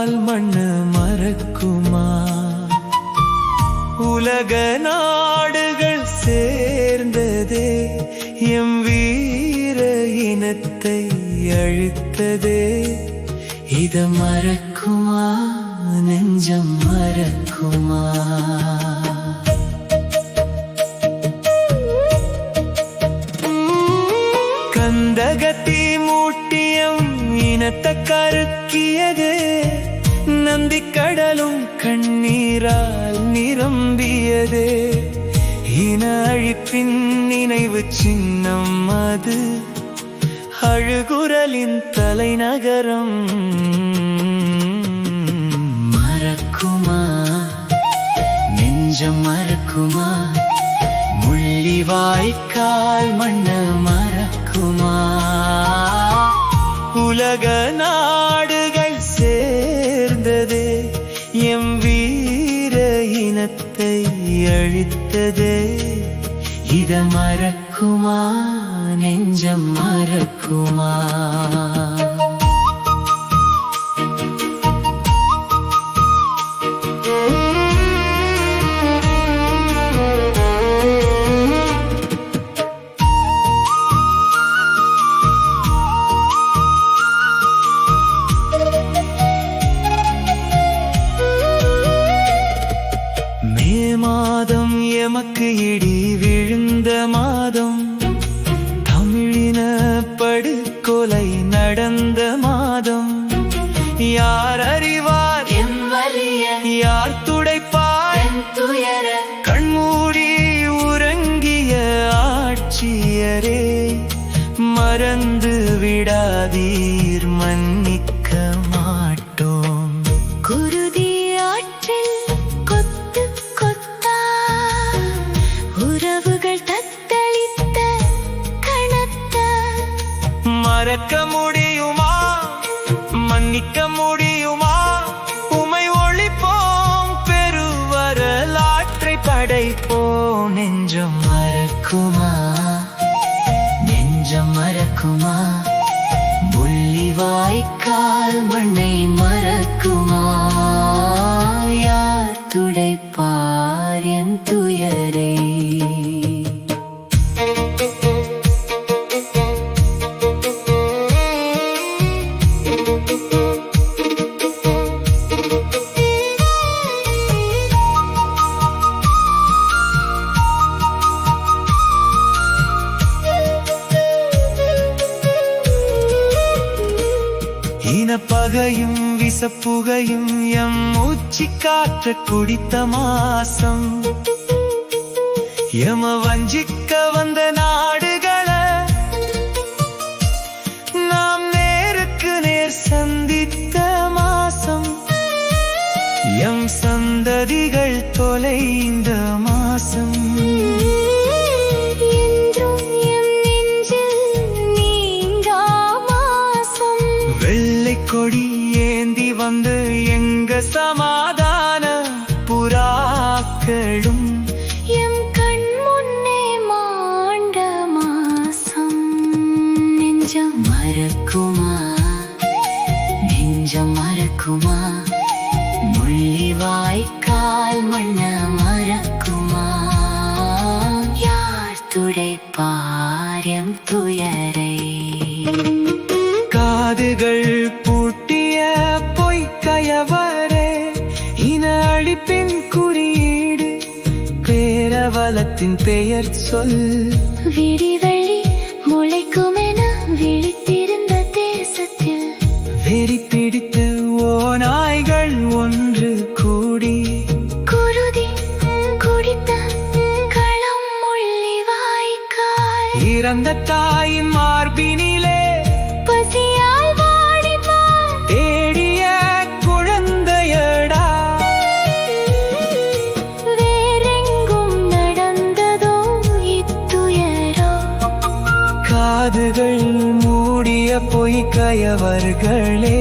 கால் மண்ணு மறக்குமா? உலக நாடுகள் சேர்ந்ததே எம் வீர இனத்தை அழித்ததே. இத மறக்குமா? நெஞ்சம் மறக்குமா? கந்தகத்தி மூட்டியம் இனத்தை கருக்கியதே. நந்தி கடலும் கண்ணீரால் நிரம்பியதே. இன அழிப்பின் நினைவு சின்னம் அது, அழுகுரலின் தலைநகரம். மறக்குமா? நெஞ்சம் மறக்குமா? முள்ளிவாய்க்கால் மண்ண மறக்குமா? உலக நாடுகள் சேர்ந்ததே எம் வீர இனத்தை அழித்ததே. இத மறக்குமா? நெஞ்சம் மறக்குமா? மாதம் எமக்கு இடி விழுந்த மாதம், தமிழின படுகொலை நடந்த மாதம். யார் அறிவார் என் வலிய? யார் துடைப்பார் என் துயர? கண்மூடி உறங்கிய ஆட்சியரே, மறந்து விடாதீர், மன்னிக்க மாட்டோம். குருதி ஆற்றில் மறக்க முடியுமா? மன்னிக்க முடியுமா? உமை ஒழிப்போம், பெருவரலாற்றை படைப்போம். நெஞ்சம் மறக்குமா? நெஞ்சம் மறக்குமா? முள்ளிவாய்க்கால் மண்ணை மறக்குமா? யார் துடைப்பார் என் துயரை? இனப்பகையும் விசப்புகையும் எம் மூச்சு காற்ற குடித்த மாசம். எம வஞ்சிக்க வந்த நாடுகளை நாம் நேருக்கு நேர் சந்தித்த மாசம். எம் சந்ததிகள் தொலைந்த மாசம். கொடி ஏந்தி வந்து எங்க சமாதான புறாக்களும் எம் கண் முன்னே மாண்ட மாசம். நெஞ்சம் மறக்குமா? நெஞ்சம் மறக்குமா? முள்ளிவாய்க்கால் மண்ண மறக்குமா? யார் துடைப்பார் எம் துயரை? காதுகள் பூட்டிய பொய்க்கயவரே, இன அழிப்பின் குறியீடு, பேரவலத்தின் பெயர் சொல். விடிவெள்ளி முளைக்குமென விழித்திருந்த தேசத்தில் வெறி பிடித்து ஓநாய்கள் ஒன்று கூடி குருதி குடித்த களம் முள்ளிவாய்க்கால். இறந்த தாயின் மார்பினிலே பசியால் வாடினான் தேடிய குழந்தையடா. வேறெங்கும் நடந்ததோ இத்துயரோ? காதுகள் மூடிய பொய்க்கயவர்களே,